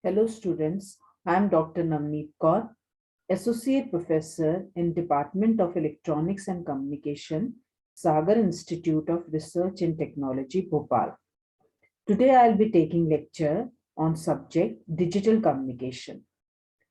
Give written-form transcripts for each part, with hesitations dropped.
Hello students, I am Dr. Navneet Kaur, Associate Professor in Department of Electronics and Communication, Sagar Institute of Research and Technology, Bhopal. Today I will be taking lecture on subject digital communication.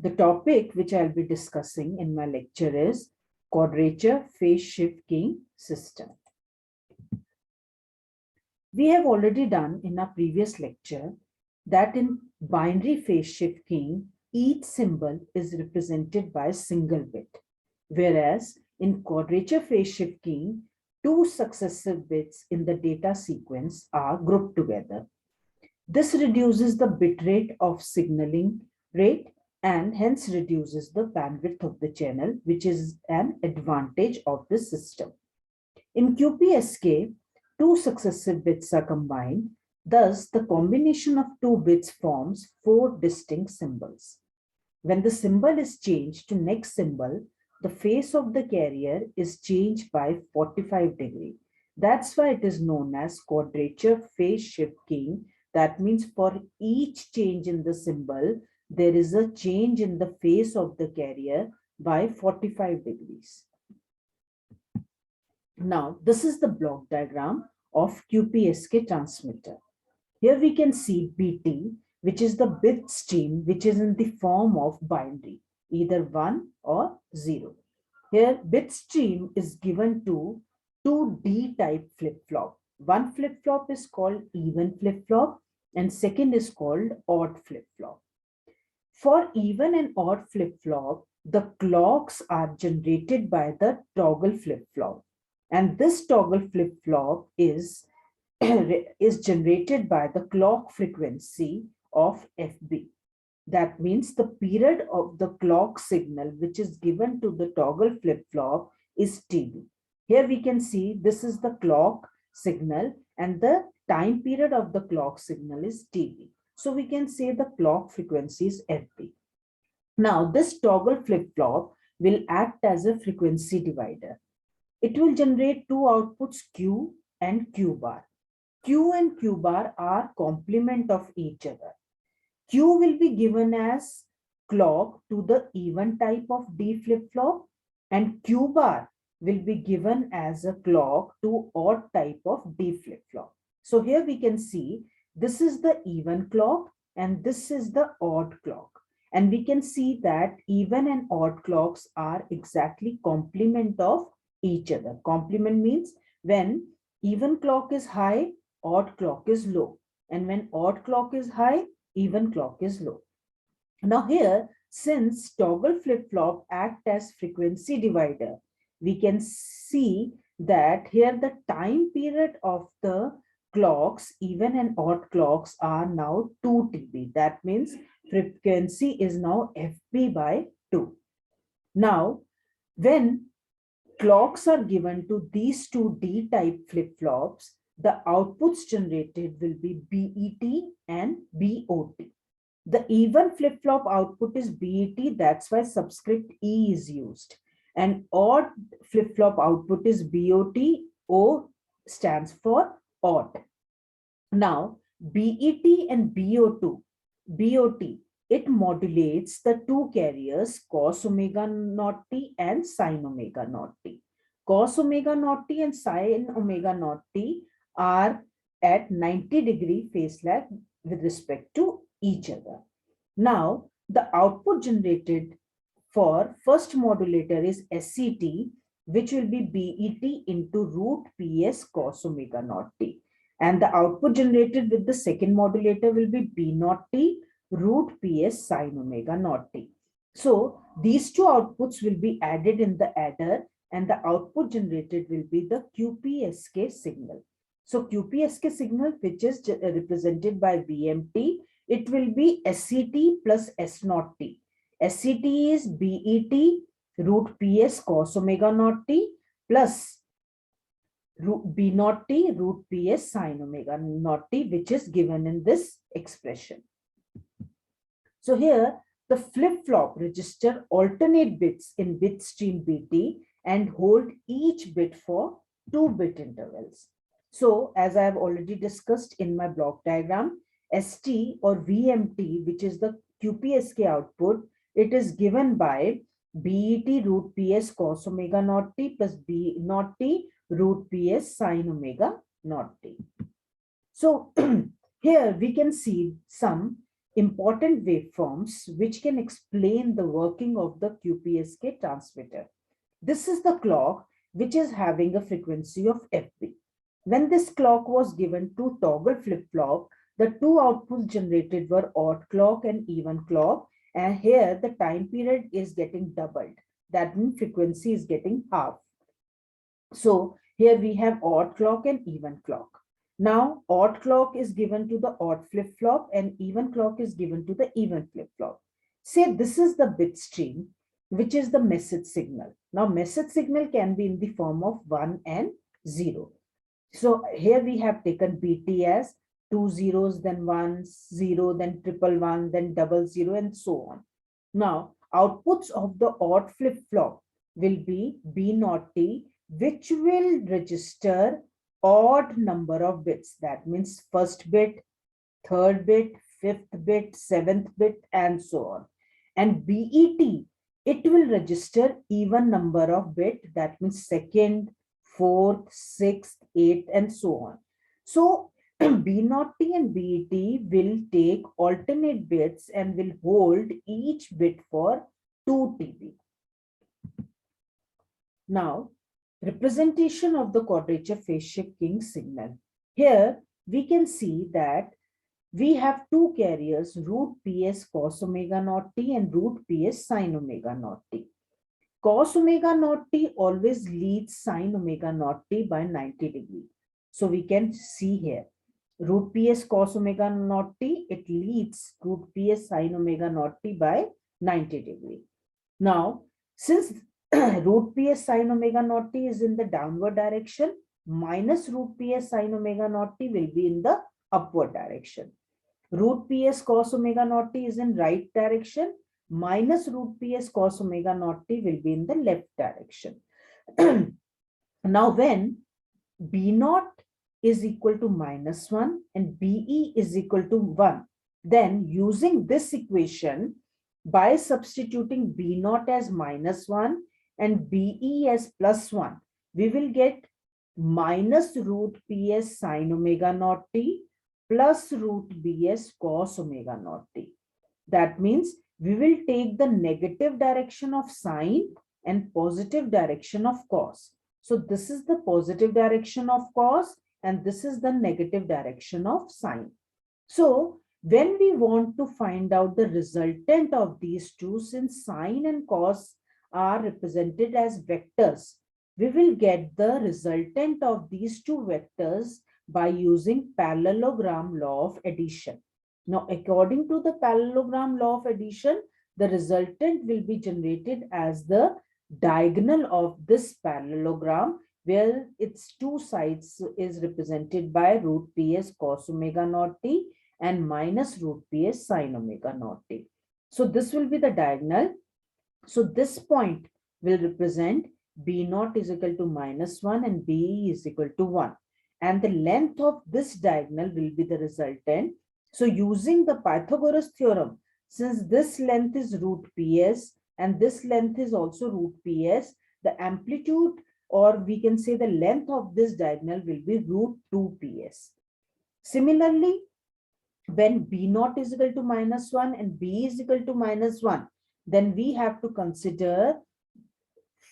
The topic which I will be discussing in my lecture is Quadrature phase shift keying system. We have already done in our previous lecture that in binary phase shift keying, each symbol is represented by a single bit, whereas in quadrature phase shift keying, two successive bits in the data sequence are grouped together. This reduces the bit rate of signaling rate and hence reduces the bandwidth of the channel, which is an advantage of the system. In Qpsk, two successive bits are combined. Thus, the combination of two bits forms four distinct symbols. When the symbol is changed to next symbol, the phase of the carrier is changed by 45 degrees. That's why it is known as quadrature phase shift keying. That means for each change in the symbol, there is a change in the phase of the carrier by 45 degrees. Now, this is the block diagram of Qpsk transmitter. Here we can see BT, which is the bit stream, which is in the form of binary, either 1 or 0. Here, bit stream is given to two D-type flip-flop. One flip-flop is called even flip-flop and second is called odd flip-flop. For even and odd flip-flop, the clocks are generated by the toggle flip-flop. And this toggle flip-flop is generated by the clock frequency of FB. That means the period of the clock signal which is given to the toggle flip-flop is TB. Here we can see this is the clock signal and the time period of the clock signal is TB. So we can say the clock frequency is FB. Now this toggle flip-flop will act as a frequency divider. It will generate two outputs Q and Q bar. Q and Q bar are complement of each other. Q will be given as clock to the even type of D flip-flop and Q bar will be given as a clock to odd type of D flip-flop. So here we can see this is the even clock and this is the odd clock. And we can see that even and odd clocks are exactly complement of each other. Complement means when even clock is high, odd clock is low. And when odd clock is high, even clock is low. Now here, since toggle flip-flop act as frequency divider, we can see that here the time period of the clocks, even and odd clocks are now 2 TB. That means frequency is now FB by 2. Now, when clocks are given to these two D-type flip-flops, the outputs generated will be BET and BOT. The even flip-flop output is BET, that's why subscript E is used. And odd flip-flop output is BOT, O stands for odd. Now, BET and BOT, it modulates the two carriers cos omega naught t and sin omega naught t. Cos omega naught t and sin omega naught t are at 90-degree phase lag with respect to each other. Now, the output generated for first modulator is SCT, which will be BET into root PS cos omega naught t. And the output generated with the second modulator will be B naught t root PS sin omega naught t. So these two outputs will be added in the adder and the output generated will be the Qpsk signal. So Qpsk signal, which is represented by VMT, it will be SCT plus S naught t. SCT is BET root PS cos omega naught t plus B naught t root PS sin omega naught t, which is given in this expression. So here the flip-flop register alternate bits in bit stream BT and hold each bit for 2-bit intervals. So as I have already discussed in my block diagram, ST or VMT, which is the QPSK output, it is given by BET root PS cos omega naught t plus B naught t root PS sin omega naught t. So here we can see some important waveforms which can explain the working of the QPSK transmitter. This is the clock which is having a frequency of FB. When this clock was given to toggle flip-flop, the two outputs generated were odd clock and even clock, and here the time period is getting doubled. That means frequency is getting half. So here we have odd clock and even clock. Now odd clock is given to the odd flip-flop and even clock is given to the even flip-flop. Say this is the bit stream, which is the message signal. Now message signal can be in the form of 1 and 0. So here we have taken BT as 2 zeros, then 1, 0, then 111, then 00, and so on. Now outputs of the odd flip-flop will be B naught T, which will register odd number of bits. That means first bit, third bit, fifth bit, seventh bit, and so on. And BET, it will register even number of bit. That means second, fourth, sixth, eighth, and so on. So B naught T and BET will take alternate bits and will hold each bit for 2 TB. Now, representation of the quadrature phase shift king signal. Here we can see that we have two carriers, root PS cos omega naught t and root PS sin omega naught t. Cos omega naught t always leads sin omega naught t by 90 degrees. So we can see here, root PS cos omega naught t, it leads root PS sin omega naught t by 90 degrees. Now, since root PS sin omega naught t is in the downward direction, minus root PS sin omega naught t will be in the upward direction. Root PS cos omega naught t is in right direction, minus root PS cos omega naught t will be in the left direction. Now when B naught is equal to -1 and BE is equal to 1, then using this equation, by substituting B naught as -1 and BE as +1, we will get minus root PS sin omega naught t plus root BS cos omega naught t. That means we will take the negative direction of sine and positive direction of cos. So this is the positive direction of cos and this is the negative direction of sine. So when we want to find out the resultant of these two, since sine and cos are represented as vectors, we will get the resultant of these two vectors by using parallelogram law of addition. Now, according to the parallelogram law of addition, the resultant will be generated as the diagonal of this parallelogram, where its two sides is represented by root PS cos omega naught t and minus root PS sin omega naught t. So this will be the diagonal. So this point will represent B naught is equal to -1 and BE is equal to 1. And the length of this diagonal will be the resultant. So using the Pythagoras theorem, since this length is root PS and this length is also root PS, the amplitude, or we can say the length of this diagonal, will be root 2 PS. Similarly, when B naught is equal to -1 and B is equal to -1, then we have to consider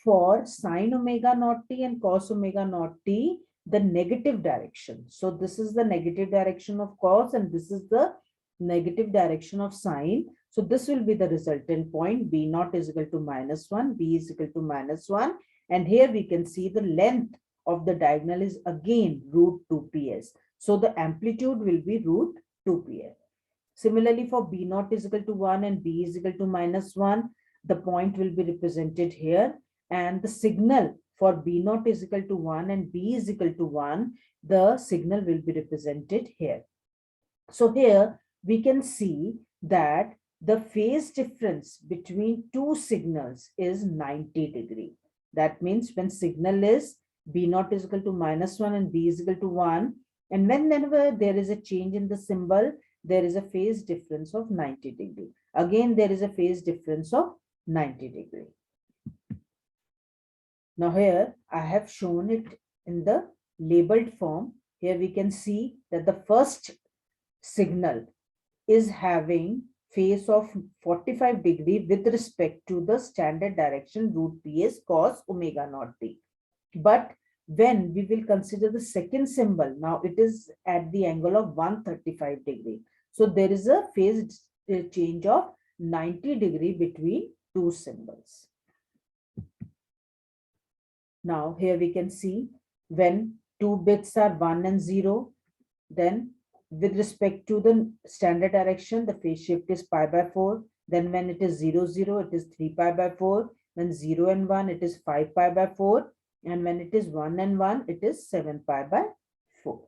for sin omega naught t and cos omega naught t the negative direction. So this is the negative direction of cos and this is the negative direction of sine. So this will be the resultant point. B naught is equal to -1, B is equal to -1, and here we can see the length of the diagonal is again root 2 PS. So the amplitude will be root 2 PS. Similarly, for B naught is equal to 1 and B is equal to -1, the point will be represented here, and the signal for B naught is equal to 1 and B is equal to 1, the signal will be represented here. So here we can see that the phase difference between two signals is 90 degrees. That means when signal is B naught is equal to -1 and B is equal to 1, and whenever there is a change in the symbol, there is a phase difference of 90 degree. Again, there is a phase difference of 90 degree. Now here I have shown it in the labeled form. Here we can see that the first signal is having phase of 45 degree with respect to the standard direction root PS cos omega naught t. But when we will consider the second symbol, now it is at the angle of 135 degree. So there is a phase change of 90 degree between two symbols. Now here we can see when two bits are 1 and 0, then with respect to the standard direction, the phase shift is pi by 4. Then when it is 0, 0, it is 3 pi by 4. When 0 and 1, it is 5 pi by 4. And when it is 1 and 1, it is 7 pi by 4.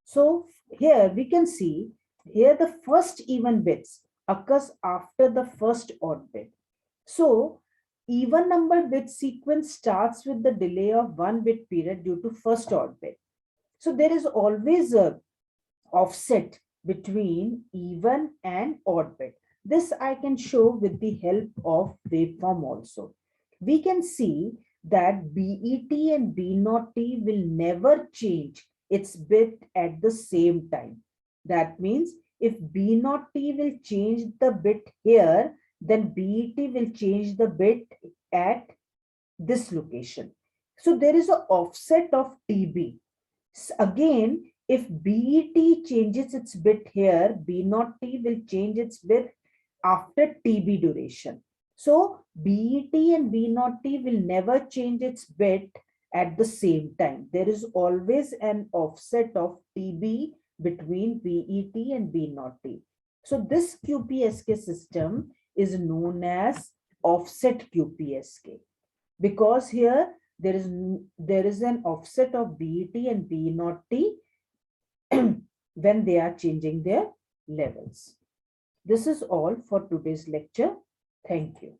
So here we can see, here the first even bits occurs after the first odd bit. So even number bit sequence starts with the delay of 1 bit period due to first odd bit. So there is always a offset between even and odd bit. This I can show with the help of waveform also. We can see that BET and B0T will never change its bit at the same time. That means if B0T will change the bit here, then BET will change the bit at this location. So there is an offset of TB. Again, if BET changes its bit here, B0T will change its bit after TB duration. So BET and B0T will never change its bit at the same time. There is always an offset of TB between BET and B0T. So this QPSK system is known as offset QPSK because here there is an offset of BET and B0T when they are changing their levels. This is all for today's lecture. Thank you.